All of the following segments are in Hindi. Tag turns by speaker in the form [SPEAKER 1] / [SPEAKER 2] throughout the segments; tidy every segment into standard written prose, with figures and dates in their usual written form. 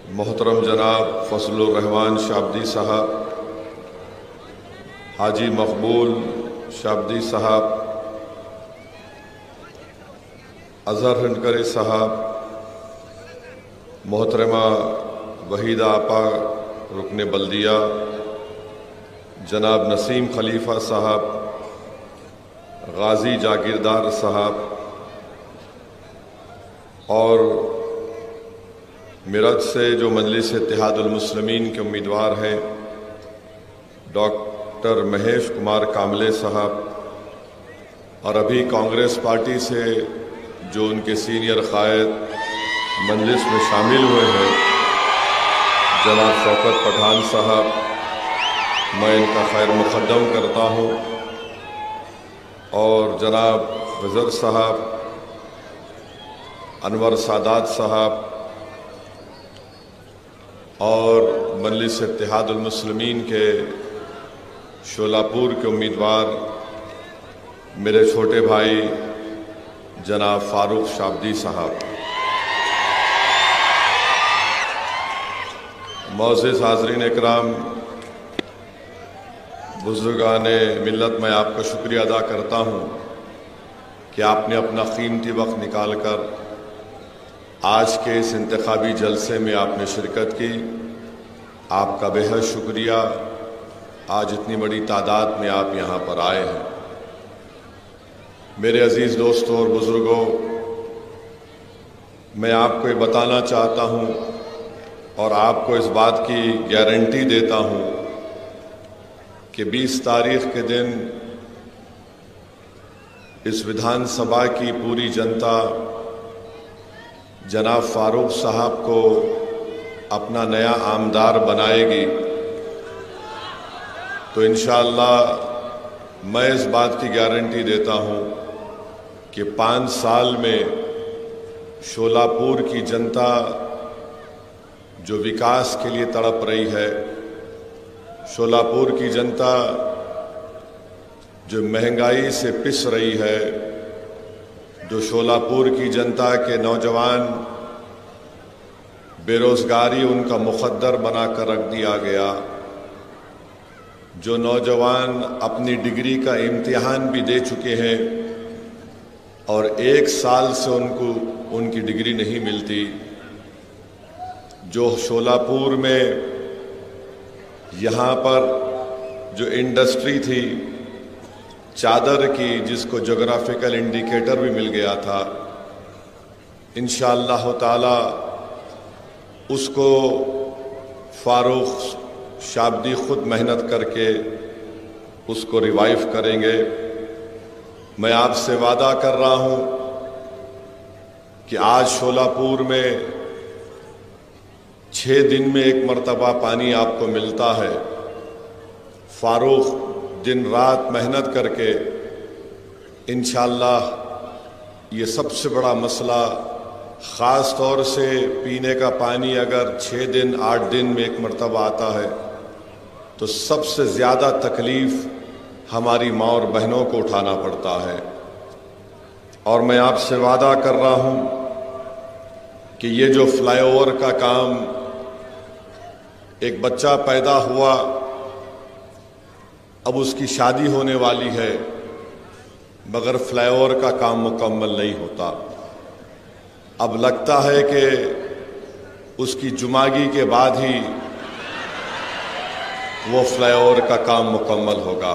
[SPEAKER 1] मोहतरम जनाब फजलुर रहमान शाब्दी साहब, हाजी मकबूल शाब्दी साहब, अजहर हिंदकरी साहब, मोहतरमा वहीदा आपा रुकने बल्दिया, जनाब नसीम खलीफा साहब, गाजी जागीरदार साहब और मेरठ से जो मजलिस इत्तेहादुल मुस्लिमीन के उम्मीदवार हैं डॉक्टर महेश कुमार कामले साहब, और अभी कांग्रेस पार्टी से जो उनके सीनियर कायद मजलिस में शामिल हुए हैं जनाब शौकत पठान साहब, मैं इनका खैर मुक़द्दम करता हूँ, और जनाब वज़ीर साहब, अनवर सादात साहब और मजलिस इत्तेहादुल मुस्लिमीन के शोलापुर के उम्मीदवार मेरे छोटे भाई जनाब फारूक शाब्दी साहब। मौज़िज़ हाज़रीन इकराम, बुज़ुर्गाने मिल्लत, मैं आपका शुक्रिया अदा करता हूँ कि आपने अपना कीमती वक्त निकाल कर आज के इस इंतखाबी जलसे में आपने शिरकत की। आपका बेहद शुक्रिया। आज इतनी बड़ी तादाद में आप यहाँ पर आए हैं। मेरे अजीज़ दोस्तों और बुज़ुर्गों, मैं आपको ये बताना चाहता हूँ और आपको इस बात की गारंटी देता हूँ कि 20 तारीख के दिन इस विधानसभा की पूरी जनता जनाब फारूक साहब को अपना नया आमदार बनाएगी। तो इंशाअल्लाह मैं इस बात की गारंटी देता हूँ कि 5 साल में शोलापुर की जनता जो विकास के लिए तड़प रही है, शोलापुर की जनता जो महंगाई से पिस रही है, जो शोलापुर की जनता के नौजवान बेरोज़गारी उनका मुक़द्दर बनाकर रख दिया गया, जो नौजवान अपनी डिग्री का इम्तिहान भी दे चुके हैं और 1 साल से उनकी डिग्री नहीं मिलती, जो शोलापुर में यहाँ पर जो इंडस्ट्री थी चादर की, जिसको जोग्राफिकल इंडिकेटर भी मिल गया था, इंशाअल्लाह ताला उसको फारूक शाब्दी खुद मेहनत करके उसको रिवाइव करेंगे। मैं आपसे वादा कर रहा हूँ कि आज शोलापुर में 6 दिन में 1 मरतबा पानी आपको मिलता है। फारूक दिन रात मेहनत करके इंशाअल्लाह ये सबसे बड़ा मसला, ख़ास तौर से पीने का पानी अगर 6 दिन 8 दिन में 1 मरतबा आता है तो सबसे ज़्यादा तकलीफ़ हमारी माँ और बहनों को उठाना पड़ता है। और मैं आपसे वादा कर रहा हूँ कि ये जो फ्लाईओवर का काम, एक बच्चा पैदा हुआ, अब उसकी शादी होने वाली है, मगर फ्लाईओवर का काम मुकम्मल नहीं होता। अब लगता है कि उसकी जुमागी के बाद ही वो फ्लाईओवर का काम मुकम्मल होगा।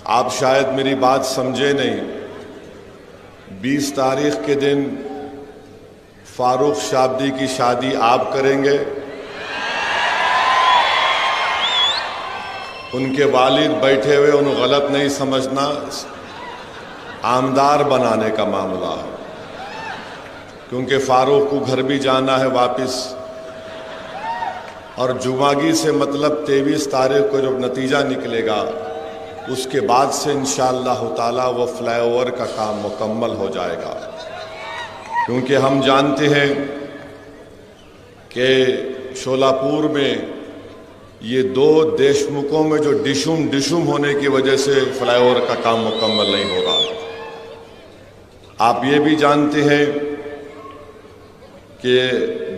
[SPEAKER 1] आप शायद मेरी बात समझे नहीं। 20 तारीख के दिन फारूक शाब्दी की शादी आप करेंगे, उनके वालिद बैठे हुए, उन्हें गलत नहीं समझना, आमदार बनाने का मामला है, क्योंकि फारूक को घर भी जाना है वापस, और जुमागी से मतलब 23 तारीख को जब नतीजा निकलेगा उसके बाद से इंशाअल्लाह ताला वो फ्लाईओवर का काम मुकम्मल हो जाएगा। क्योंकि हम जानते हैं कि शोलापुर में ये 2 देशमुखों में जो डिशुम होने की वजह से फ्लाईओवर का काम मुकम्मल नहीं हो रहा। आप ये भी जानते हैं कि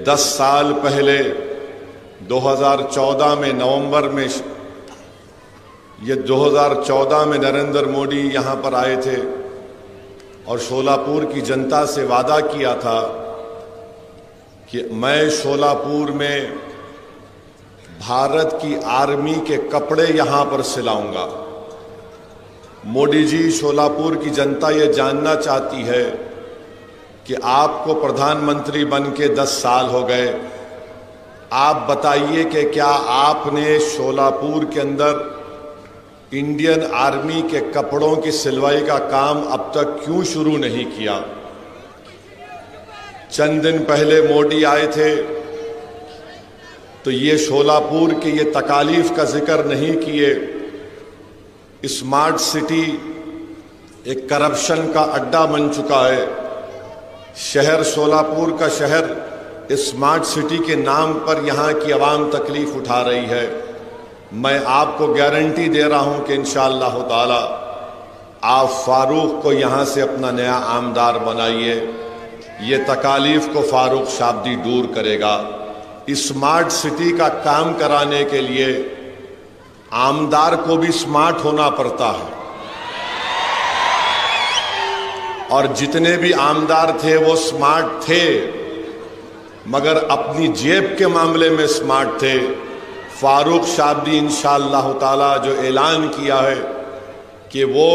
[SPEAKER 1] 10 साल पहले 2014 में नवंबर में, ये 2014 में नरेंद्र मोदी यहाँ पर आए थे और शोलापुर की जनता से वादा किया था कि मैं शोलापुर में भारत की आर्मी के कपड़े यहाँ पर सिलाऊंगा। मोदी जी, शोलापुर की जनता ये जानना चाहती है कि आपको प्रधानमंत्री बन के 10 साल हो गए, आप बताइए कि क्या आपने शोलापुर के अंदर इंडियन आर्मी के कपड़ों की सिलवाई का काम अब तक क्यों शुरू नहीं किया? चंद दिन पहले मोदी आए थे तो ये शोलापुर के ये तकालीफ का जिक्र नहीं किए। स्मार्ट सिटी एक करप्शन का अड्डा बन चुका है। शहर शोलापुर का शहर स्मार्ट सिटी के नाम पर यहाँ की आवाम तकलीफ उठा रही है। मैं आपको गारंटी दे रहा हूँ कि इंशाअल्लाह ताला आप फारूक को यहाँ से अपना नया आमदार बनाइए। ये तकालीफ को फारूक शाब्दी दूर करेगा। स्मार्ट सिटी का काम कराने के लिए आमदार को भी स्मार्ट होना पड़ता है, और जितने भी आमदार थे वो स्मार्ट थे मगर अपनी जेब के मामले में स्मार्ट थे। फारूक शाब्दी इंशाअल्लाह ताला जो ऐलान किया है कि वो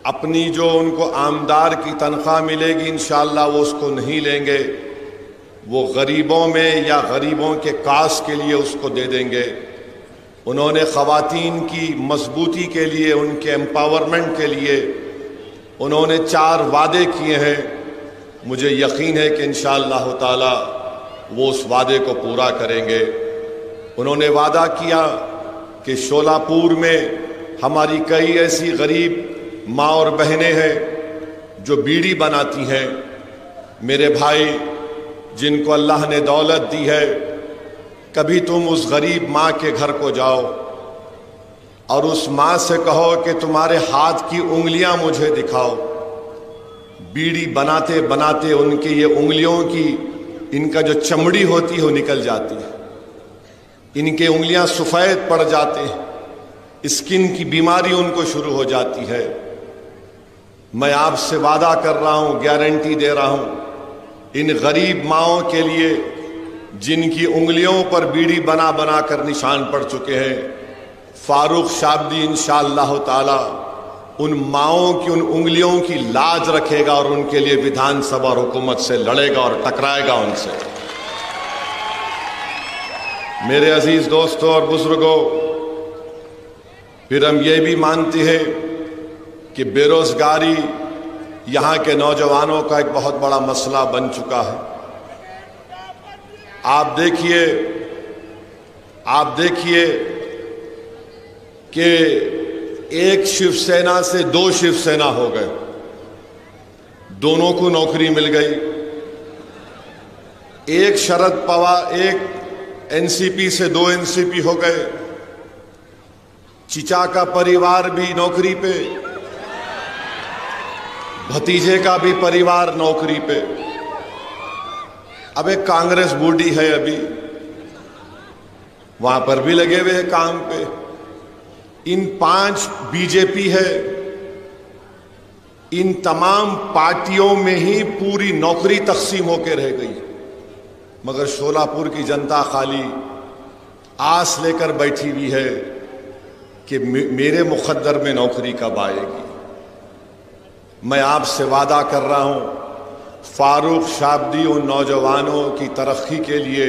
[SPEAKER 1] अपनी जो उनको आमदार की तनख्वाह मिलेगी इंशाअल्लाह वो उसको नहीं लेंगे, वो गरीबों में या गरीबों के कास के लिए उसको दे देंगे। उन्होंने ख़वातीन की मजबूती के लिए, उनके एम्पावरमेंट के लिए उन्होंने 4 वादे किए हैं। मुझे यकीन है कि इंशाअल्लाह ताला वो उस वादे को पूरा करेंगे। उन्होंने वादा किया कि शोलापुर में हमारी कई ऐसी गरीब माँ और बहनें हैं जो बीड़ी बनाती हैं। मेरे भाई, जिनको अल्लाह ने दौलत दी है, कभी तुम उस गरीब माँ के घर को जाओ और उस माँ से कहो कि तुम्हारे हाथ की उंगलियां मुझे दिखाओ। बीड़ी बनाते बनाते उनके ये उंगलियों की, इनका जो चमड़ी होती है वो निकल जाती है, इनके उंगलियां सफ़ेद पड़ जाते हैं, स्किन की बीमारी उनको शुरू हो जाती है। मैं आपसे वादा कर रहा हूं, गारंटी दे रहा हूं, इन गरीब माओं के लिए जिनकी उंगलियों पर बीड़ी बना बना कर निशान पड़ चुके हैं, फारूक शाब्दी इंशाअल्लाह ताला उन माओं की उन उंगलियों की लाज रखेगा और उनके लिए विधानसभा और हुकूमत से लड़ेगा और टकराएगा उनसे। मेरे अजीज दोस्तों और बुजुर्गों, फिर हम ये भी मानते हैं कि बेरोजगारी यहाँ के नौजवानों का एक बहुत बड़ा मसला बन चुका है। आप देखिए कि एक शिवसेना से 2 शिवसेना हो गए, दोनों को नौकरी मिल गई। एक शरद पवार, एक एनसीपी से 2 एनसीपी हो गए। चिचा का परिवार भी नौकरी पे, भतीजे का भी परिवार नौकरी पे। अब एक कांग्रेस बूढ़ी है, अभी वहां पर भी लगे हुए हैं काम पे। इन 5 बीजेपी है। इन तमाम पार्टियों में ही पूरी नौकरी तकसीम होकर रह गई, मगर शोलापुर की जनता खाली आस लेकर बैठी हुई है कि मेरे मुकद्दर में नौकरी कब आएगी। मैं आपसे वादा कर रहा हूं, फारूक शाब्दी उन नौजवानों की तरक्की के लिए,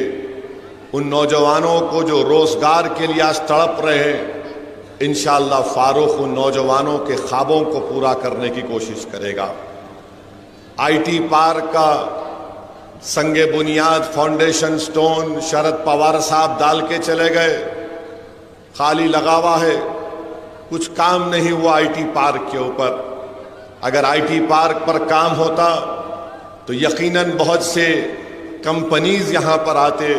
[SPEAKER 1] उन नौजवानों को जो रोजगार के लिए आज तड़प रहे हैं, इंशाअल्लाह फारूक उन नौजवानों के ख्वाबों को पूरा करने की कोशिश करेगा। आईटी पार्क का संगे बुनियाद, फाउंडेशन स्टोन शरद पवार साहब डाल के चले गए, खाली लगा हुआ है, कुछ काम नहीं हुआ आईटी पार्क के ऊपर। अगर आईटी पार्क पर काम होता तो यकीनन बहुत से कंपनीज यहाँ पर आते,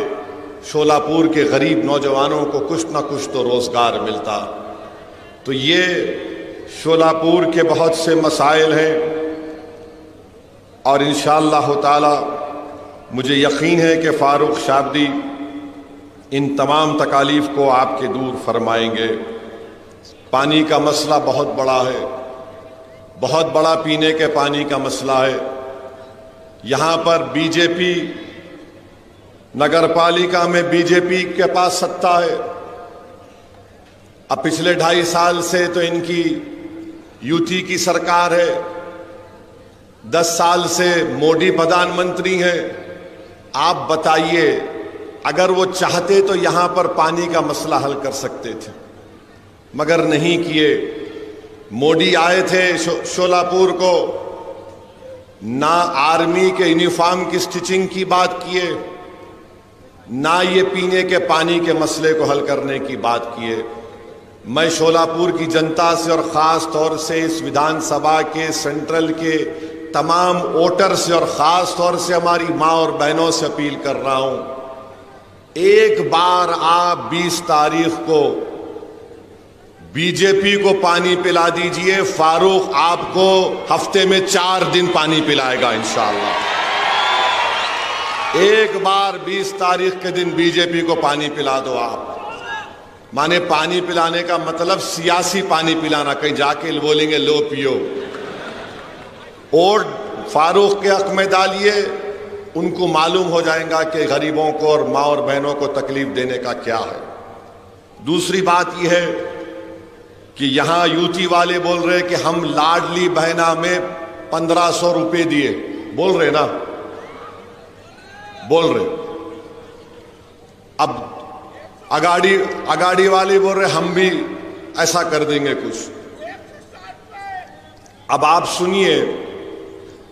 [SPEAKER 1] शोलापुर के गरीब नौजवानों को कुछ ना कुछ तो रोजगार मिलता। तो ये शोलापुर के बहुत से मसाइल हैं और इंशाअल्लाह ताला मुझे यकीन है कि फ़ारूक शाबदी इन तमाम तकालीफ को आपके दूर फरमाएंगे। पानी का मसला बहुत बड़ा है, बहुत बड़ा पीने के पानी का मसला है। यहाँ पर बीजेपी, नगर पालिका में बीजेपी के पास सत्ता है। अब पिछले 2.5 साल से तो इनकी यूटी की सरकार है, 10 साल से मोदी प्रधानमंत्री हैं। आप बताइए, अगर वो चाहते तो यहां पर पानी का मसला हल कर सकते थे, मगर नहीं किए। मोदी आए थे शोलापुर को, ना आर्मी के यूनिफॉर्म की स्टिचिंग की बात किए, ना ये पीने के पानी के मसले को हल करने की बात किए। मैं शोलापुर की जनता से और ख़ास तौर से इस विधानसभा के सेंट्रल के तमाम वोटर से और ख़ास तौर से हमारी माँ और बहनों से अपील कर रहा हूँ, एक बार आप 20 तारीख को बीजेपी को पानी पिला दीजिए। फारूक आपको हफ्ते में 4 दिन पानी पिलाएगा इंशाअल्लाह। एक बार 20 तारीख के दिन बीजेपी को पानी पिला दो आप। माने पानी पिलाने का मतलब सियासी पानी पिलाना, कहीं जाके बोलेंगे लो पियो। और फारूक के हक में डालिए, उनको मालूम हो जाएगा कि गरीबों को और माँ और बहनों को तकलीफ देने का क्या है। दूसरी बात यह है कि यहां यूटी वाले बोल रहे कि हम लाडली बहना में 1500 रुपए दिए, बोल रहे ना, बोल रहे। अब अगाड़ी वाले बोल रहे हम भी ऐसा कर देंगे कुछ। अब आप सुनिए,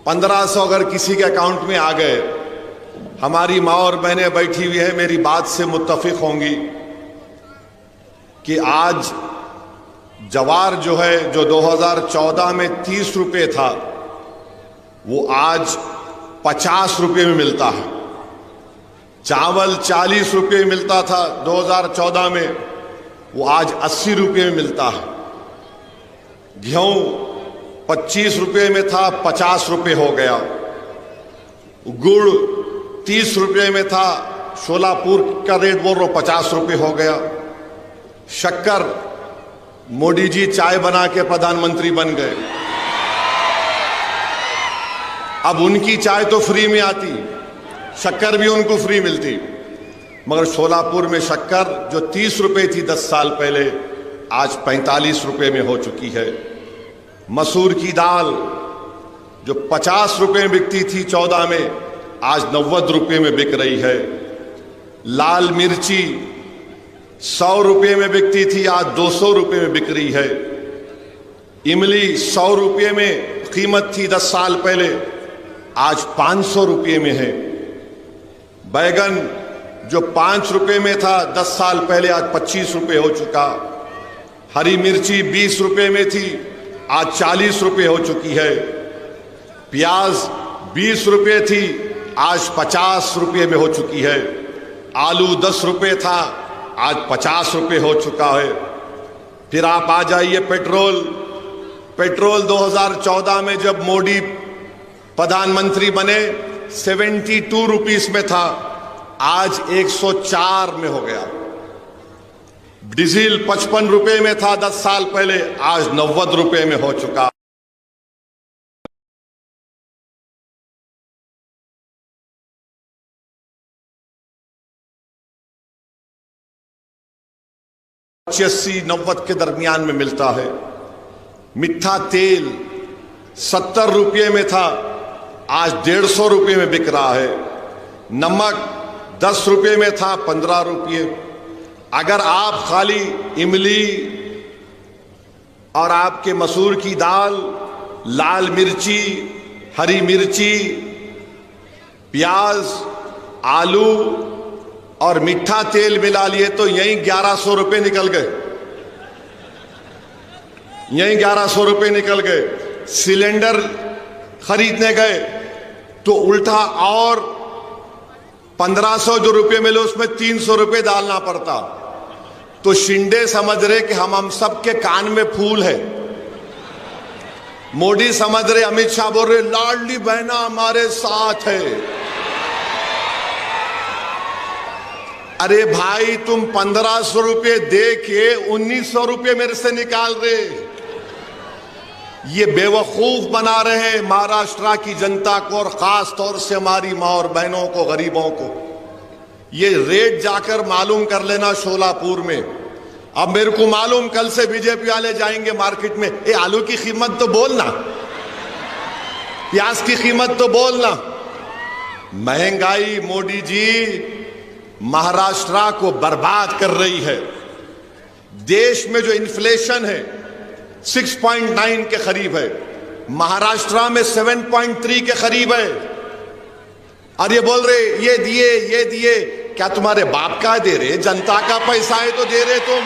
[SPEAKER 1] 1500 अगर किसी के अकाउंट में आ गए, हमारी माँ और बहनें बैठी हुई है, मेरी बात से मुत्तफिक होंगी कि आज जवार जो है, जो 2014 में 30 रुपए था, वो आज 50 रुपए में मिलता है। चावल 40 रुपए में मिलता था 2014 में, वो आज 80 रुपए में मिलता है। गेहूं 25 रुपए में था, 50 रुपए हो गया। गुड़ 30 रुपए में था, शोलापुर का रेट बोल रहा हूं 50 रुपए हो गया। शक्कर, मोदी जी चाय बना के प्रधानमंत्री बन गए, अब उनकी चाय तो फ्री में आती, शक्कर भी उनको फ्री मिलती। मगर शोलापुर में शक्कर जो 30 रुपए थी 10 साल पहले, आज 45 रुपए में हो चुकी है। मसूर की दाल जो 50 रुपए में बिकती थी 14 में, आज 90 रुपए में बिक रही है। लाल मिर्ची 100 रुपए में बिकती थी, आज 200 रुपए में बिक रही है। इमली 100 रुपए में कीमत थी 10 साल पहले, आज 500 रुपए में है। बैगन जो 5 रुपए में था 10 साल पहले, आज 25 रुपए हो चुका। हरी मिर्ची 20 रुपए में थी, आज 40 रुपए हो चुकी है। प्याज 20 रुपए थी, आज 50 रुपए में हो चुकी है। आलू 10 रुपए था, आज 50 रुपए हो चुका है। फिर आप आ जाइए पेट्रोल 2014 में जब मोदी प्रधानमंत्री बने 72 रुपीस में था, आज 104 में हो गया। डीजल 55 रुपए में था 10 साल पहले, आज 90 रुपए में हो चुका। 80-90 के दरमियान में मिलता है। मीठा तेल 70 रुपये में था, आज 150 रुपये में बिक रहा है। नमक 10 रुपये में था, 15 रुपये। अगर आप खाली इमली और आपके मसूर की दाल, लाल मिर्ची, हरी मिर्ची, प्याज, आलू और मीठा तेल मिला लिए तो यहीं 1100 रुपये निकल गए, यहीं 1100 रुपये निकल गए। सिलेंडर खरीदने गए तो उल्टा और 1500 जो रुपये मिले उसमें 300 रुपये डालना पड़ता। तो शिंदे समझ रहे कि हम सबके कान में फूल है। मोदी समझ रहे, अमित शाह बोल रहे लाडली बहना हमारे साथ है। अरे भाई तुम 1500 रुपये दे के 1900 रुपये मेरे से निकाल रहे, ये बेवकूफ बना रहे हैं महाराष्ट्र की जनता को और खास तौर से हमारी माँ और बहनों को, गरीबों को। ये रेट जाकर मालूम कर लेना शोलापुर में। अब मेरे को मालूम कल से बीजेपी वाले जाएंगे मार्केट में, ए आलू की कीमत तो बोलना, प्याज की कीमत तो बोलना। महंगाई मोदी जी महाराष्ट्र को बर्बाद कर रही है। देश में जो इन्फ्लेशन है 6.9 के करीब है, महाराष्ट्र में 7.3 के करीब है। और ये बोल रहे ये दिए ये दिए, क्या तुम्हारे बाप का दे रहे? जनता का पैसा है तो दे रहे तुम,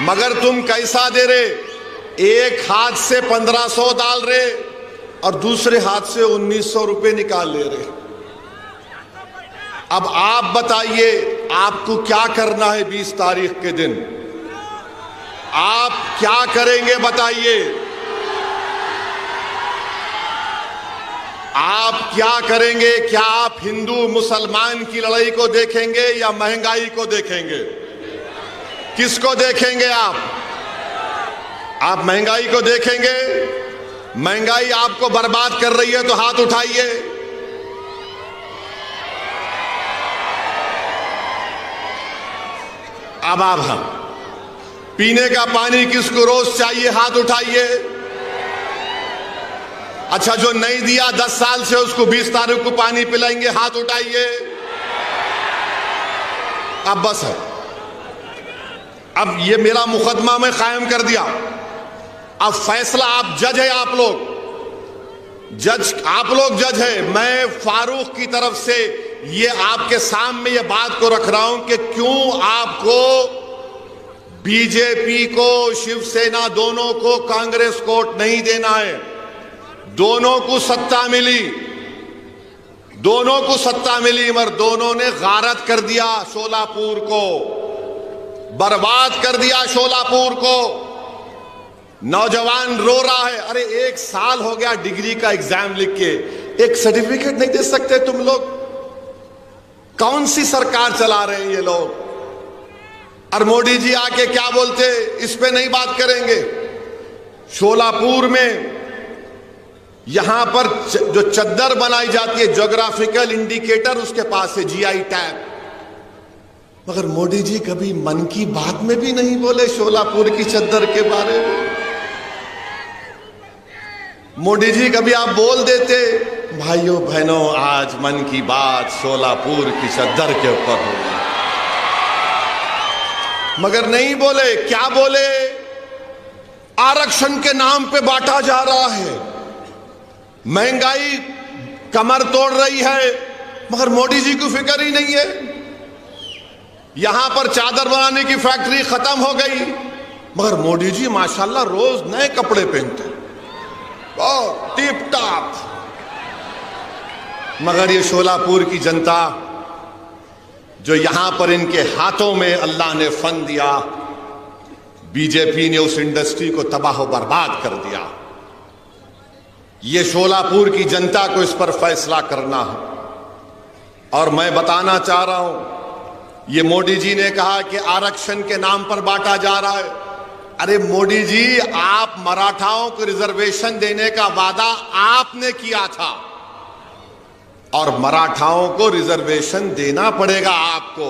[SPEAKER 1] मगर तुम कैसा दे रहे? एक हाथ से 1500 डाल रहे और दूसरे हाथ से 1900 रुपये निकाल ले रहे। अब आप बताइए आपको क्या करना है 20 तारीख के दिन? आप क्या करेंगे बताइए? आप क्या करेंगे? क्या आप हिंदू मुसलमान की लड़ाई को देखेंगे या महंगाई को देखेंगे? किसको देखेंगे आप? आप महंगाई को देखेंगे? महंगाई आपको बर्बाद कर रही है तो हाथ उठाइए। अब आप हम पीने का पानी किसको रोज चाहिए? हाथ उठाइए। अच्छा, जो नहीं दिया 10 साल से उसको 20 तारीख को पानी पिलाएंगे, हाथ उठाइए। अब बस है, अब ये मेरा मुकदमा मैं कायम कर दिया। अब फैसला आप जज है, आप लोग जज है। मैं फारूक की तरफ से ये आपके सामने ये बात को रख रहा हूं कि क्यों आपको बीजेपी को, शिवसेना दोनों को कांग्रेस को वोट नहीं देना है। दोनों को सत्ता मिली, मगर दोनों ने गारत कर दिया शोलापुर को, बर्बाद कर दिया शोलापुर को। नौजवान रो रहा है, अरे 1 साल हो गया डिग्री का एग्जाम लिख के, एक सर्टिफिकेट नहीं दे सकते तुम लोग? कौन सी सरकार चला रहे हैं ये लोग? और मोदी जी आके क्या बोलते, इस पे नहीं बात करेंगे। शोलापुर में यहां पर जो चद्दर बनाई जाती है, ज्योग्राफिकल इंडिकेटर उसके पास है, जीआई टैग, मगर मोदी जी कभी मन की बात में भी नहीं बोले शोलापुर की चद्दर के बारे में। मोदी जी कभी आप बोल देते, भाइयों बहनों आज मन की बात शोलापुर की चद्दर के ऊपर होगी, मगर नहीं बोले। क्या बोले? आरक्षण के नाम पे बांटा जा रहा है, महंगाई कमर तोड़ रही है, मगर मोदी जी को फिक्र ही नहीं है। यहां पर चादर बनाने की फैक्ट्री खत्म हो गई, मगर मोदी जी माशाल्लाह रोज नए कपड़े पहनते, बहुत टिप टॉप। मगर ये शोलापुर की जनता जो यहां पर इनके हाथों में अल्लाह ने फन दिया, बीजेपी ने उस इंडस्ट्री को तबाह बर्बाद कर दिया। ये शोलापुर की जनता को इस पर फैसला करना है। और मैं बताना चाह रहा हूं, ये मोदी जी ने कहा कि आरक्षण के नाम पर बांटा जा रहा है। अरे मोदी जी, आप मराठाओं को रिजर्वेशन देने का वादा आपने किया था, और मराठाओं को रिजर्वेशन देना पड़ेगा आपको।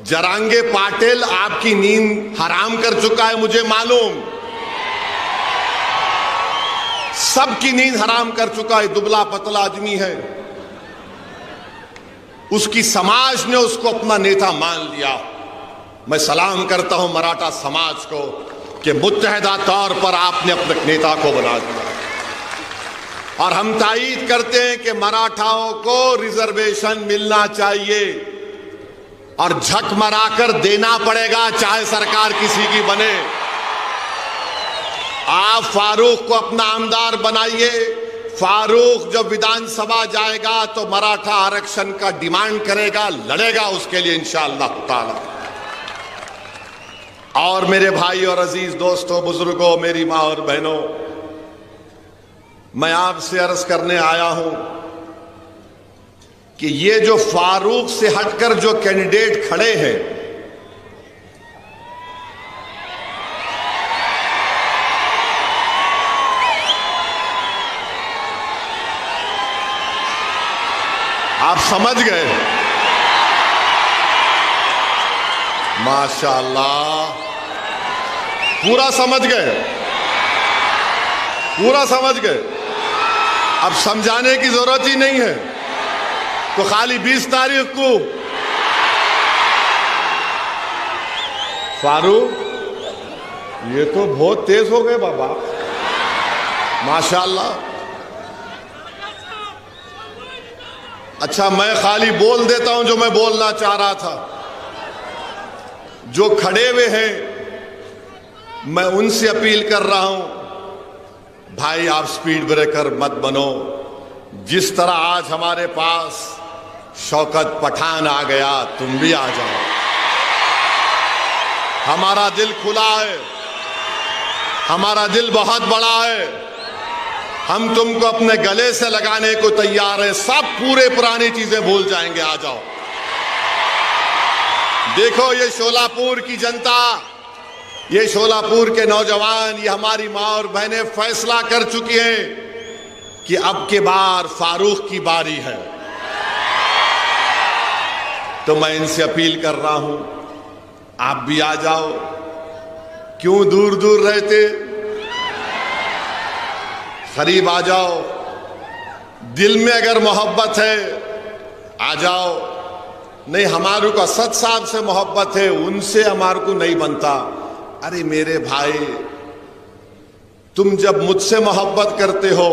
[SPEAKER 1] जरांगे पाटिल आपकी नींद हराम कर चुका है, मुझे मालूम, सबकी नींद हराम कर चुका है। दुबला पतला आदमी है, उसकी समाज ने उसको अपना नेता मान लिया। मैं सलाम करता हूं मराठा समाज को कि मुत्तहदा तौर पर आपने अपने नेता को बना दिया। और हम तायीद करते हैं कि मराठाओं को रिजर्वेशन मिलना चाहिए और झक मराकर देना पड़ेगा, चाहे सरकार किसी की बने। आप फारूक को अपना आमदार बनाइए। फारूक जब विधानसभा जाएगा तो मराठा आरक्षण का डिमांड करेगा, लड़ेगा उसके लिए इंशाअल्लाह ताला। और मेरे भाई और अजीज दोस्तों, बुजुर्गों, मेरी मां और बहनों, मैं आपसे अर्ज करने आया हूं कि ये जो फारूक से हटकर जो कैंडिडेट खड़े हैं, आप समझ गए? माशाअल्लाह, पूरा समझ गए, पूरा समझ गए। अब समझाने की जरूरत ही नहीं है। तो खाली 20 तारीख को फारूक, ये तो बहुत तेज हो गए बाबा, माशाअल्लाह। अच्छा, मैं खाली बोल देता हूं जो मैं बोलना चाह रहा था। जो खड़े हुए हैं, मैं उनसे अपील कर रहा हूं, भाई आप स्पीड ब्रेकर मत बनो। जिस तरह आज हमारे पास शौकत पठान आ गया, तुम भी आ जाओ। हमारा दिल खुला है, हमारा दिल बहुत बड़ा है, हम तुमको अपने गले से लगाने को तैयार है। सब पूरे पुरानी चीजें भूल जाएंगे, आ जाओ। देखो ये शोलापुर की जनता, ये शोलापुर के नौजवान, ये हमारी माँ और बहनें फैसला कर चुकी हैं कि अब के बार फारूक की बारी है। तो मैं इनसे अपील कर रहा हूं, आप भी आ जाओ। क्यों दूर दूर रहते, करीब आ जाओ। दिल में अगर मोहब्बत है आ जाओ। नहीं, हमारे को असद साहब से मोहब्बत है, उनसे हमारे को नहीं बनता। अरे मेरे भाई, तुम जब मुझसे मोहब्बत करते हो,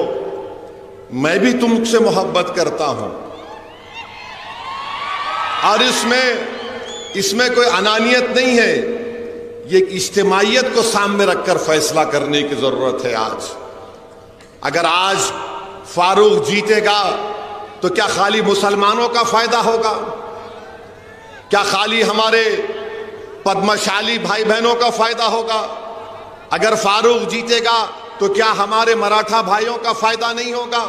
[SPEAKER 1] मैं भी तुमसे मोहब्बत करता हूं। और इसमें कोई अनानियत नहीं है। ये इज्तिमाइयत को सामने रखकर फैसला करने की जरूरत है आज। अगर आज फारूक जीतेगा तो क्या खाली मुसलमानों का फायदा होगा? क्या खाली हमारे पद्मशाली भाई बहनों का फायदा होगा? अगर फारूक जीतेगा तो क्या हमारे मराठा भाइयों का फायदा नहीं होगा?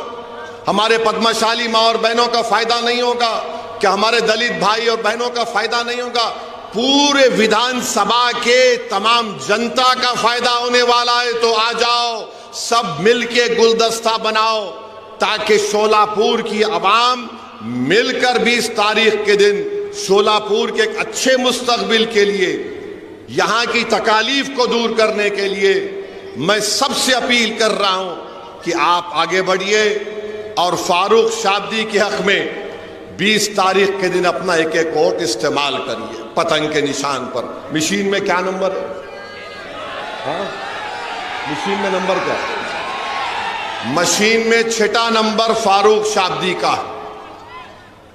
[SPEAKER 1] हमारे पद्मशाली माँ और बहनों का फायदा नहीं होगा? क्या हमारे दलित भाई और बहनों का फायदा नहीं होगा? पूरे विधानसभा के तमाम जनता का फायदा होने वाला है। तो आ जाओ, सब मिलके गुलदस्ता बनाओ, ताकि शोलापुर की आवाम मिलकर 20 तारीख के दिन शोलापुर के एक अच्छे मुस्तकबिल के लिए, यहां की तकालीफ को दूर करने के लिए मैं सबसे अपील कर रहा हूं कि आप आगे बढ़िए और फारूक शाब्दी के हक में 20 तारीख के दिन अपना एक एक वोट इस्तेमाल करिए पतंग के निशान पर। मशीन में क्या नंबर है? हाँ, मशीन में नंबर क्या? मशीन में 6ठा नंबर फारूक शाब्दी का।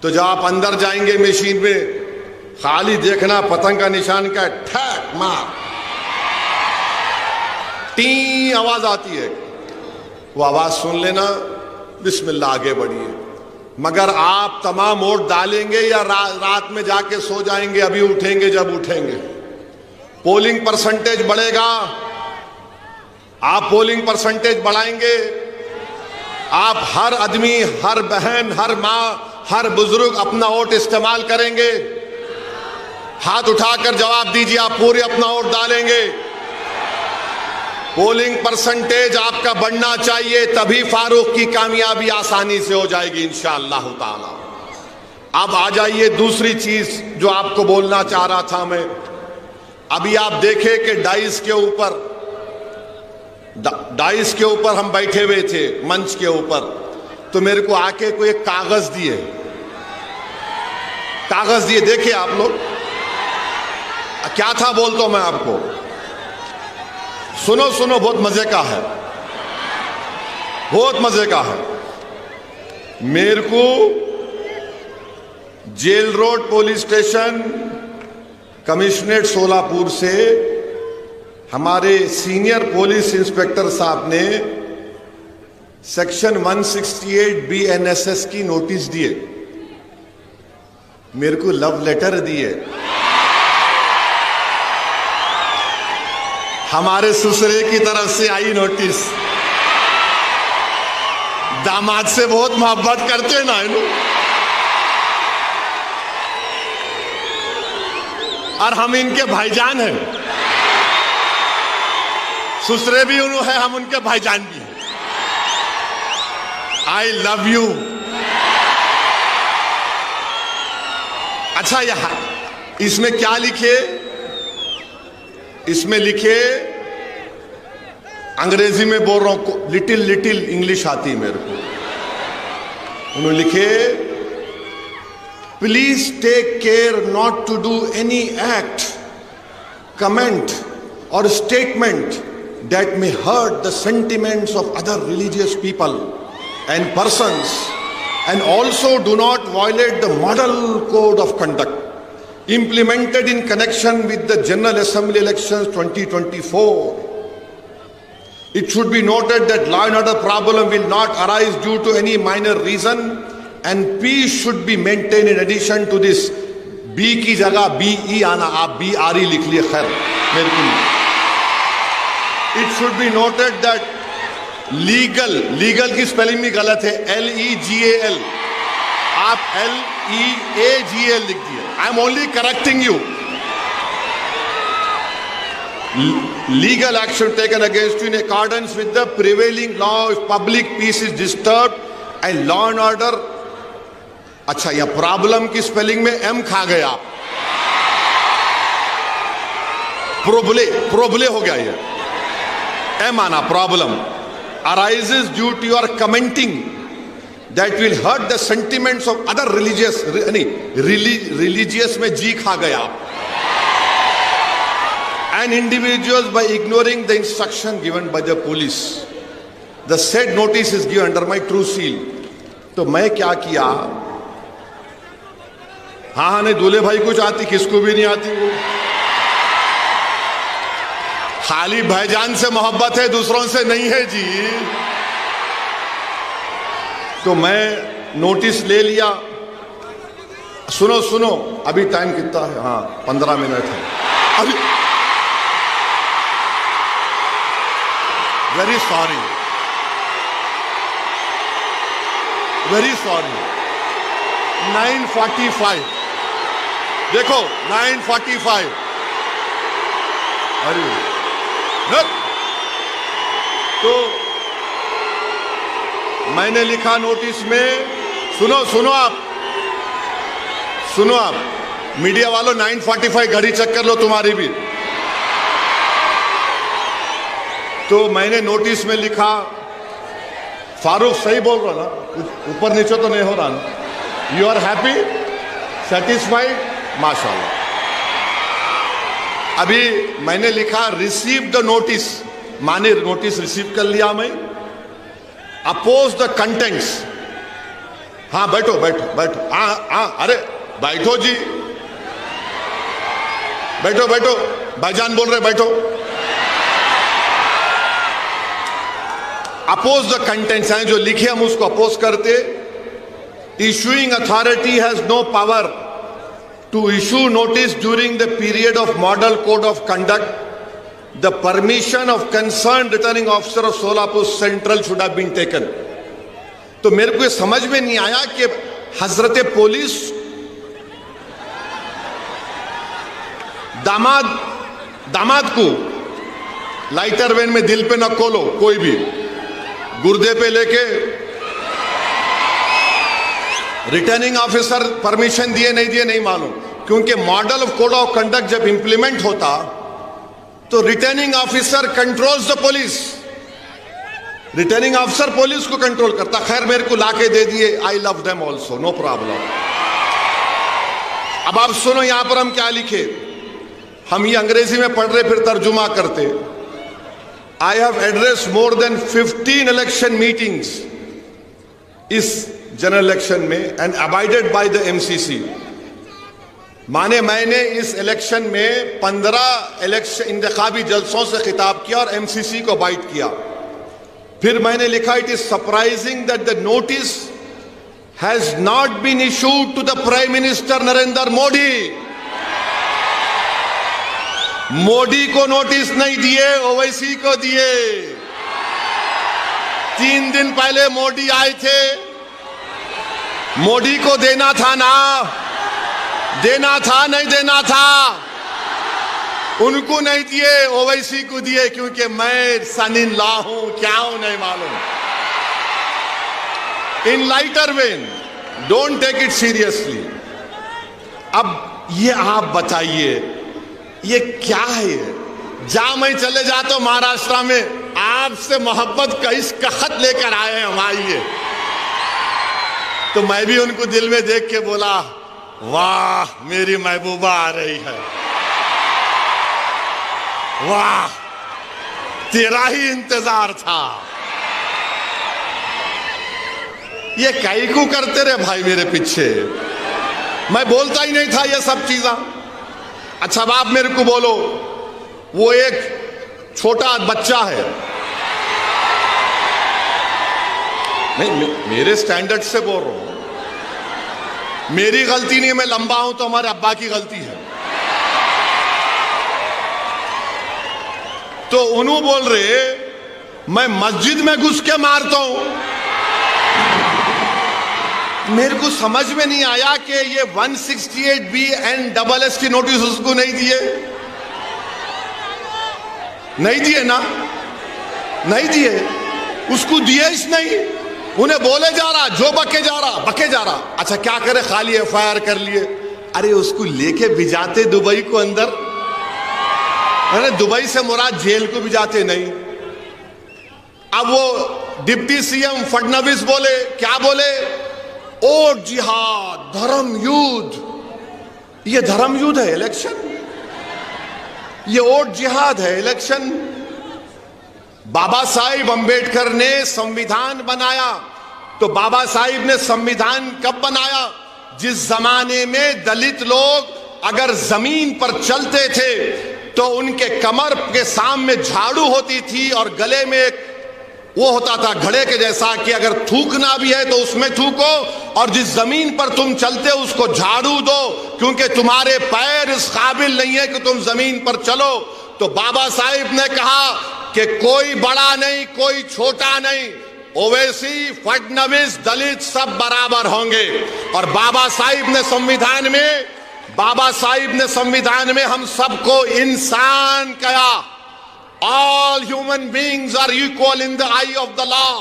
[SPEAKER 1] तो जब आप अंदर जाएंगे मशीन में, खाली देखना पतंग का निशान क्या है, ठैक मार, टी आवाज आती है, वो आवाज सुन लेना, बिस्मिल्लाह आगे बढ़िए। मगर आप तमाम वोट डालेंगे या रात में जाके सो जाएंगे, अभी उठेंगे जब उठेंगे। पोलिंग परसेंटेज बढ़ेगा, आप पोलिंग परसेंटेज बढ़ाएंगे। आप हर आदमी, हर बहन, हर माँ, हर बुजुर्ग अपना वोट इस्तेमाल करेंगे। हाथ उठाकर जवाब दीजिए, आप पूरे अपना वोट डालेंगे। पोलिंग परसेंटेज आपका बढ़ना चाहिए, तभी फारूक की कामयाबी आसानी से हो जाएगी इंशाअल्लाह ताला। अब आ जाइए दूसरी चीज जो आपको बोलना चाह रहा था मैं। अभी आप देखें कि डाइस के ऊपर हम बैठे हुए थे, मंच के ऊपर, तो मेरे को आके कोई एक कागज दिए, देखिए आप लोग क्या था, बोलता हूं मैं आपको, सुनो सुनो, बहुत मजे का है, बहुत मजे का है। मेरे को jail road police station commissionerate Solapur से हमारे सीनियर पुलिस इंस्पेक्टर साहब ने सेक्शन 168 BNSS की नोटिस दिए, मेरे को लव लेटर दिए। हमारे ससुरे की तरफ से आई नोटिस। दामाद से बहुत मोहब्बत करते ना, और हम इनके भाईजान हैं। ससुरे भी उन्होंने है, हम उनके भाईजान भी हैं। I love you. अच्छा, यहां इसमें क्या लिखे? इसमें लिखे, अंग्रेजी में बोल रहा हूं, लिटिल लिटिल इंग्लिश आती है मेरे को। उन्होंने लिखे, please take care not to do any act, comment और statement that may hurt the sentiments of other religious people and persons, and also do not violate the model code of conduct implemented in connection with the General Assembly elections 2024. It should be noted that law and order problem will not arise due to any minor reason, and peace should be maintained. In addition to this, B की जगह BE आना, आप BRE लिख लिए, खैर मेरे को नहीं। It should be noted that legal की स्पेलिंग भी गलत है, LEGAL, आप LEAGL लिख दिए। I am only correcting you. Legal action taken against you in accordance with the prevailing law if public peace is disturbed and law and order। अच्छा, यह प्रॉब्लम की स्पेलिंग में M खा गया, प्रोबले हो गया। ये M आना, problem arises due to your commenting that will hurt the sentiments of other religious, religious में G खा गया, and individuals by ignoring the instruction given by the police. The said notice is given under my true seal. तो मैं क्या किया? हाँ, नहीं दूल्हे भाई कुछ आती, किसको भी नहीं आती वो, खाली भाईजान से मोहब्बत है, दूसरों से नहीं है जी। तो मैं नोटिस ले लिया। सुनो सुनो, अभी टाइम कितना है? हाँ, 15 मिनट है अभी। Very sorry, very sorry. 9:45 देखो, 9:45। अरे तो मैंने लिखा नोटिस में, सुनो आप मीडिया वालों, 9:45 घड़ी चेक कर लो तुम्हारी भी। तो मैंने नोटिस में लिखा, फारूक सही बोल रहा ना, ऊपर नीचे तो नहीं हो रहा ना? यू आर हैप्पी, सेटिस्फाइड, माशाल्लाह। अभी मैंने लिखा, रिसीव द नोटिस, माने नोटिस रिसीव कर लिया मैं। Oppose the contents. हाँ बैठो बैठो बैठो, हाँ अरे बैठो जी, बैठो बैठो, भाईजान बोल रहे, बैठो। अपोज द कंटेंट्स हैं जो लिखे, हम उसको अपोज करते। Issuing authority has no power to issue notice during the period of model code of conduct. The permission of concerned returning officer of Solapur Central should have been taken. तो मेरे को ये समझ में नहीं आया कि हजरत पुलिस दामाद को लाइटर वैन में दिल पे न खोलो, कोई भी गुर्दे पे लेके रिटर्निंग ऑफिसर परमिशन दिए नहीं दिए नहीं मालूम, क्योंकि model of code of conduct जब इंप्लीमेंट होता तो returning officer controls the police, returning officer police को कंट्रोल करता। खैर मेरे को लाके दे दिए, I love them also, no problem. अब आप सुनो यहां पर हम क्या लिखे, हम ये अंग्रेजी में पढ़ रहे फिर तर्जुमा करते। I have address more than 15 election meetings इस जनरल इलेक्शन में and abided by the MCC. माने मैंने इस इलेक्शन में 15 इलेक्शन इंतखाबी जलसों से खिताब किया और एमसीसी को अबाइड किया। फिर मैंने लिखा, it is surprising that the notice has not been issued to the prime minister Narendra Modi. Modi को नोटिस नहीं दिए, ओवैसी को दिए। 3 दिन पहले मोदी आए थे, मोदी को देना था ना, देना था नहीं देना था? उनको नहीं दिए, ओवैसी को दिए, क्योंकि मैं सन इन लॉ हूं, क्या हूं नहीं मालूम। In lighter vein, don't take it seriously. अब ये आप बताइए, ये क्या है? जहां मैं चले जाता हूं महाराष्ट्र में, आपसे मोहब्बत का इसका खत लेकर आए हैं हम, आइए। तो मैं भी उनको दिल में देख के बोला, वाह मेरी महबूबा आ रही है, वाह तेरा ही इंतजार था। ये काईकू करते रहे भाई मेरे पीछे, मैं बोलता ही नहीं था ये सब चीज़ा। अच्छा अब आप मेरे को बोलो, वो एक छोटा बच्चा है, नहीं मेरे स्टैंडर्ड से बोल रहा हूं, मेरी गलती नहीं है, मैं लंबा हूं तो हमारे अब्बा की गलती है। तो उन्होंने बोल रहे मैं मस्जिद में घुस के मारता हूं। मेरे को समझ में नहीं आया कि ये 168B and SS की नोटिस उसको नहीं दिए, नहीं दिए ना, नहीं दिए, उसको दिए ही नहीं। उन्हें बोले जा रहा, जो बके जा रहा। अच्छा क्या करे, खाली FIR कर लिए। अरे उसको लेके भिजाते दुबई को अंदर, अरे दुबई से मुराद जेल को भिजाते नहीं। अब वो डिप्टी CM फडणवीस बोले, क्या बोले? ओट जिहाद, धर्म युद्ध। ये धर्म युद्ध है इलेक्शन, ये ओट जिहाद है इलेक्शन। बाबा साहिब अंबेडकर ने संविधान बनाया, तो बाबा साहिब ने संविधान कब बनाया? जिस जमाने में दलित लोग अगर जमीन पर चलते थे तो उनके कमर के सामने झाड़ू होती थी और गले में एक वो होता था घड़े के जैसा कि अगर थूकना भी है तो उसमें थूको, और जिस जमीन पर तुम चलते हो उसको झाड़ू दो, क्योंकि तुम्हारे पैर इस काबिल नहीं है कि तुम जमीन पर चलो। तो बाबा साहिब ने कहा कि कोई बड़ा नहीं, कोई छोटा नहीं, ओवैसी, फडणवीस, दलित सब बराबर होंगे। और बाबा साहिब ने संविधान में हम सबको इंसान कहा। All human beings are equal in the eye of the law।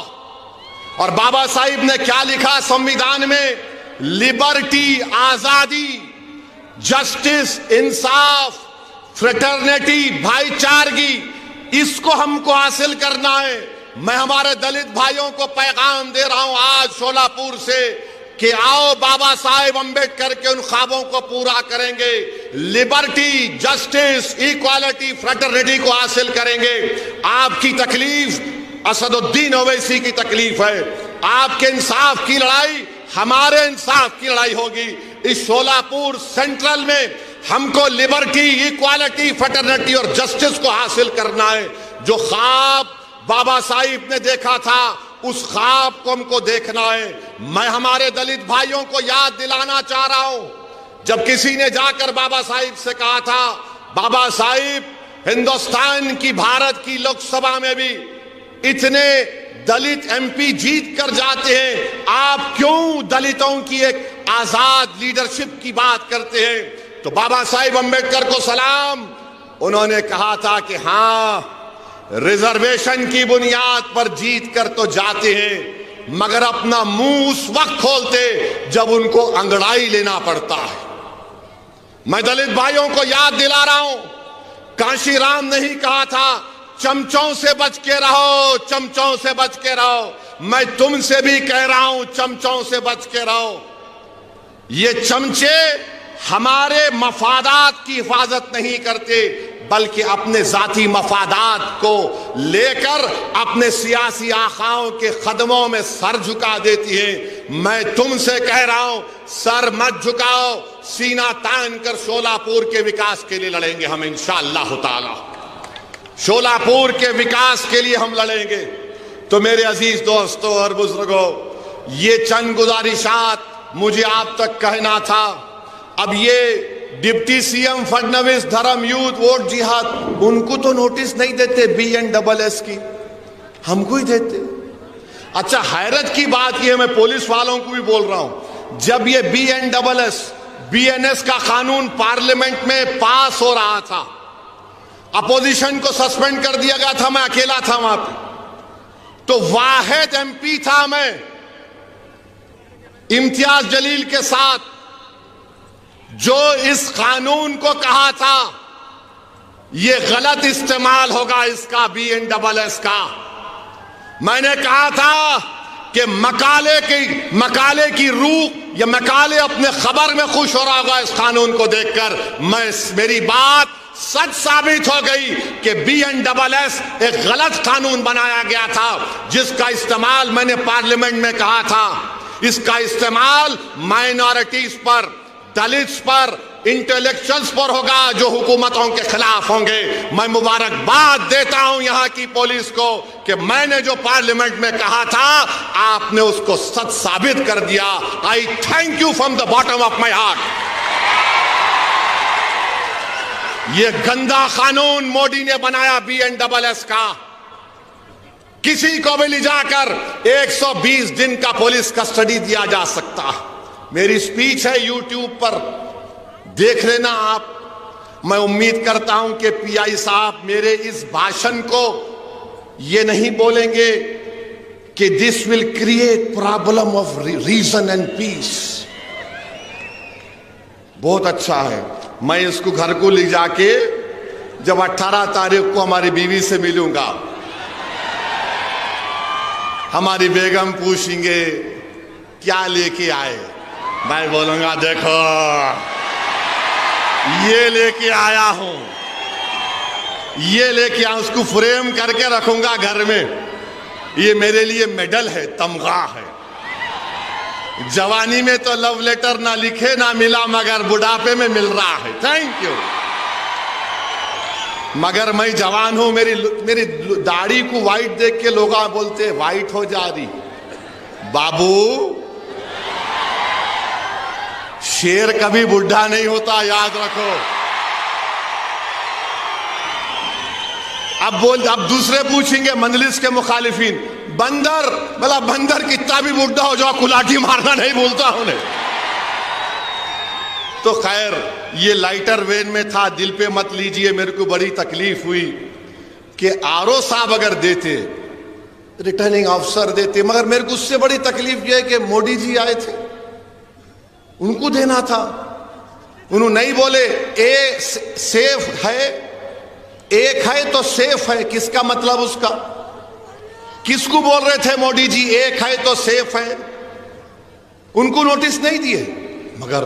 [SPEAKER 1] और बाबा साहिब ने क्या लिखा संविधान में? लिबर्टी, आजादी, जस्टिस, इंसाफ, फ्रेटर्निटी, भाईचारगी, इसको हमको हासिल करना है। मैं हमारे दलित भाइयों को पैगाम दे रहा हूं आज शोलापुर से कि आओ बाबा साहेब अंबेडकर के उन ख्वाबों को पूरा करेंगे। लिबर्टी, जस्टिस, इक्वालिटी, फ्रेटर्निटी को हासिल करेंगे। आपकी तकलीफ असदुद्दीन ओवैसी की तकलीफ है, आपके इंसाफ की लड़ाई हमारे इंसाफ की लड़ाई होगी। इस शोलापुर सेंट्रल में हमको लिबर्टी, इक्वालिटी, फ्रेटर्निटी और जस्टिस को हासिल करना है। जो ख्वाब बाबा साहिब ने देखा था उस ख्वाब को हमको देखना है। मैं हमारे दलित भाइयों को याद दिलाना चाह रहा हूं, जब किसी ने जाकर बाबा साहिब से कहा था, बाबा साहिब हिंदुस्तान की, भारत की लोकसभा में भी इतने दलित MP जीत कर जाते हैं, आप क्यों दलितों की एक आजाद लीडरशिप की बात करते हैं? तो बाबा साहिब अंबेडकर को सलाम, उन्होंने कहा था कि हाँ, रिजर्वेशन की बुनियाद पर जीत कर तो जाते हैं, मगर अपना मुंह उस वक्त खोलते जब उनको अंगड़ाई लेना पड़ता है। मैं दलित भाइयों को याद दिला रहा हूं, कांशीराम ने ही कहा था, चमचों से बच के रहो, चमचों से बच के रहो। मैं तुमसे भी कह रहा हूं, चमचों से बच के रहो। ये चमचे हमारे मफादात की हिफाजत नहीं करते, बल्कि अपने जाती मफादात को लेकर अपने सियासी आखाओं के कदमों में सर झुका देती है। मैं तुमसे कह रहा हूं, सर मत झुकाओ, सीना तान कर शोलापुर के विकास के लिए लड़ेंगे हम इंशाअल्लाह ताला। शोलापुर के विकास के लिए हम लड़ेंगे। तो मेरे अजीज दोस्तों और बुजुर्गों, ये चंद गुजारिशात मुझे आप तक कहना था। अब ये डिप्टी CM फडणवीस, धर्म युद्ध, वोट जिहाद, उनको तो नोटिस नहीं देते BNSS की, हमको ही देते। अच्छा हैरत की बात यह, मैं पुलिस वालों को भी बोल रहा हूं, जब ये BNSS, BNS का कानून पार्लियामेंट में पास हो रहा था अपोजिशन को सस्पेंड कर दिया गया था, मैं अकेला था वहां पे। तो वाहिद एमपी था मैं इम्तियाज जलील के साथ जो इस कानून को कहा था ये गलत इस्तेमाल होगा इसका, BNSS का। मैंने कहा था कि मकाले की रूह या मकाले अपने खबर में खुश हो रहा होगा इस कानून को देखकर। मेरी बात सच साबित हो गई कि BNSS एक गलत कानून बनाया गया था जिसका इस्तेमाल मैंने पार्लियामेंट में कहा था, इसका इस्तेमाल माइनॉरिटीज पर, दलित्स पर, इंटेलेक्चुअल्स पर होगा जो हुकूमतों के खिलाफ होंगे। मैं मुबारकबाद देता हूं यहां की पुलिस को कि मैंने जो पार्लियामेंट में कहा था आपने उसको सच साबित कर दिया। आई thank you from the bottom of my heart. ये गंदा कानून मोदी ने बनाया BNSS का। किसी को भी ले जाकर 120 दिन का पुलिस कस्टडी दिया जा सकता। मेरी स्पीच है YouTube पर, देख लेना आप। मैं उम्मीद करता हूं कि PI साहब मेरे इस भाषण को ये नहीं बोलेंगे कि this will create problem of reason and peace. बहुत अच्छा है, मैं इसको घर को ले जाके जब 18 तारीख को हमारी बीवी से मिलूंगा, हमारी बेगम पूछेंगे क्या लेके आए, मैं बोलूंगा देखो ये लेके आया हूं, ये लेके आया। उसको फ्रेम करके रखूंगा घर में। ये मेरे लिए मेडल है, तमगा है। जवानी में तो लव लेटर ना लिखे ना मिला, मगर बुढ़ापे में मिल रहा है। Thank you. मगर मैं जवान हूं, मेरी दाढ़ी को व्हाइट देख के लोग बोलते व्हाइट हो जा रही। बाबू शेर कभी बुढ़ा नहीं होता, याद रखो। अब दूसरे पूछेंगे मंजलिस के मुखालिफिन, बंदर भला बंदर कितना भी बुढ़ा हो जाओ कुलाठी मारना नहीं भूलता उन्हें। तो खैर ये लाइटर वेन में था, दिल पे मत लीजिए। मेरे को बड़ी तकलीफ हुई कि RO साहब अगर देते, रिटर्निंग ऑफिसर देते, मगर मेरे को उससे बड़ी तकलीफ यह है कि मोदी जी आए थे, उनको देना था। उन्होंने नहीं बोले ए सेफ है, एक है तो सेफ है। किसका मतलब उसका? किसको बोल रहे थे मोदी जी एक है तो सेफ है? उनको नोटिस नहीं दिए, मगर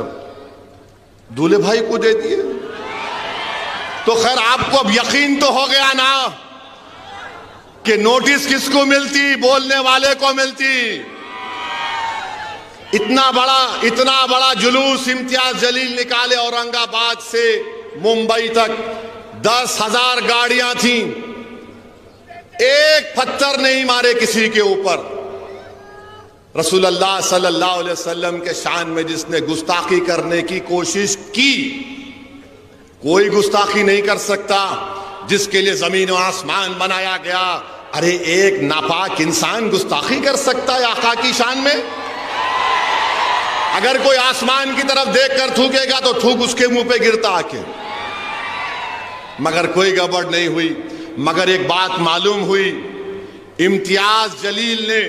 [SPEAKER 1] दूल्हे भाई को दे दिए। तो खैर आपको अब यकीन तो हो गया ना कि नोटिस किसको मिलती? बोलने वाले को मिलती। इतना बड़ा जुलूस इम्तियाज जलील निकाले औरंगाबाद से मुंबई तक, 10,000 गाड़ियां थी, एक पत्थर नहीं मारे किसी के ऊपर। रसूलुल्लाह सल्लल्लाहु अलैहि वसल्लम के शान में जिसने गुस्ताखी करने की कोशिश की, कोई गुस्ताखी नहीं कर सकता जिसके लिए जमीन और आसमान बनाया गया। अरे एक नापाक इंसान गुस्ताखी कर सकता है आका की शान में? अगर कोई आसमान की तरफ देखकर थूकेगा तो थूक उसके मुंह पे गिरता आके। मगर कोई गड़बड़ नहीं हुई। मगर एक बात मालूम हुई, इम्तियाज जलील ने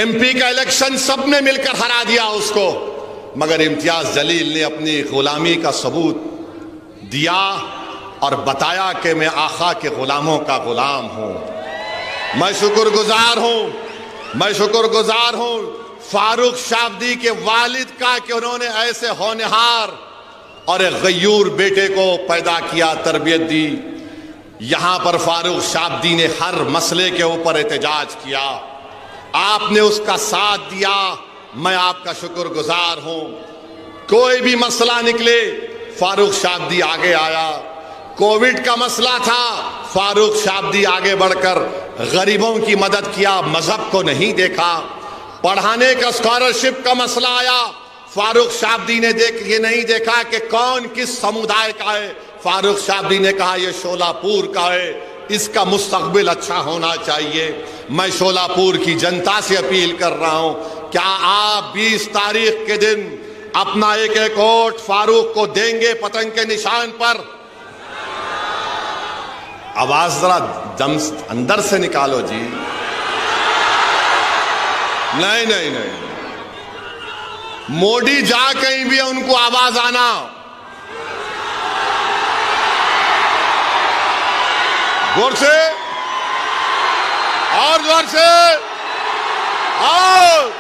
[SPEAKER 1] MP का इलेक्शन सबने मिलकर हरा दिया उसको, मगर इम्तियाज जलील ने अपनी गुलामी का सबूत दिया और बताया कि मैं आका के गुलामों का गुलाम हूं। मैं शुक्रगुजार हूं फारूक शाब्दी के वालिद का कि उन्होंने ऐसे होनहार और एक गयूर बेटे को पैदा किया, तरबियत दी। यहां पर फारूक शाब्दी ने हर मसले के ऊपर एहतजाज किया, आपने उसका साथ दिया, मैं आपका शुक्रगुजार हूं। कोई भी मसला निकले फारूक शाब्दी आगे आया। कोविड का मसला था, फारूक शाब्दी आगे बढ़कर गरीबों की मदद किया, मजहब को नहीं देखा। पढ़ाने का स्कॉलरशिप का मसला आया, फारूक शाब्दी ने ये नहीं देखा कि कौन किस समुदाय का है। फारूक शाब्दी ने कहा यह शोलापुर का है, इसका मुस्तकबिल अच्छा होना चाहिए। मैं शोलापुर की जनता से अपील कर रहा हूं, क्या आप 20 तारीख के दिन अपना एक 1 वोट फारूक को देंगे पतंग के निशान पर? आवाज जरा दम अंदर से निकालो जी। नहीं नहीं नहीं, मोदी जा कहीं भी है उनको आवाज आना। जोर से और जोर से, और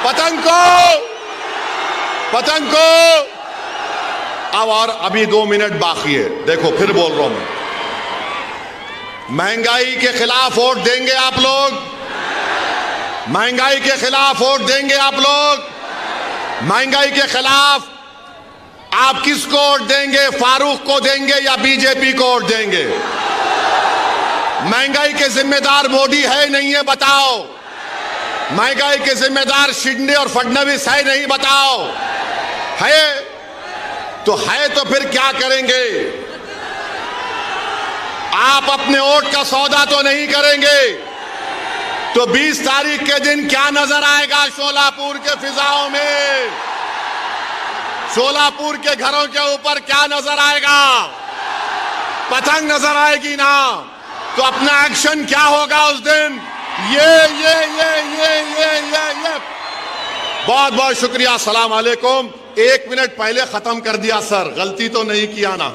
[SPEAKER 1] पतंग को अब, और अभी 2 मिनट बाकी है। देखो फिर बोल रहा हूं मैं, महंगाई के खिलाफ वोट देंगे आप लोग, महंगाई के खिलाफ वोट देंगे आप लोग। महंगाई के खिलाफ आप किसको वोट देंगे? फारूक को देंगे या बीजेपी को वोट देंगे? महंगाई के जिम्मेदार मोदी है नहीं है बताओ? महंगाई के जिम्मेदार शिंदे और फडणवीस है नहीं बताओ? है तो फिर क्या करेंगे? आप अपने वोट का सौदा तो नहीं करेंगे तो 20 तारीख के दिन क्या नजर आएगा शोलापुर के फिजाओं में? शोलापुर के घरों के ऊपर क्या नजर आएगा? पतंग नजर आएगी ना? तो अपना एक्शन क्या होगा उस दिन? ये बहुत बहुत शुक्रिया। अस्सलाम वालेकुम। 1 मिनट पहले खत्म कर दिया सर, गलती तो नहीं किया ना?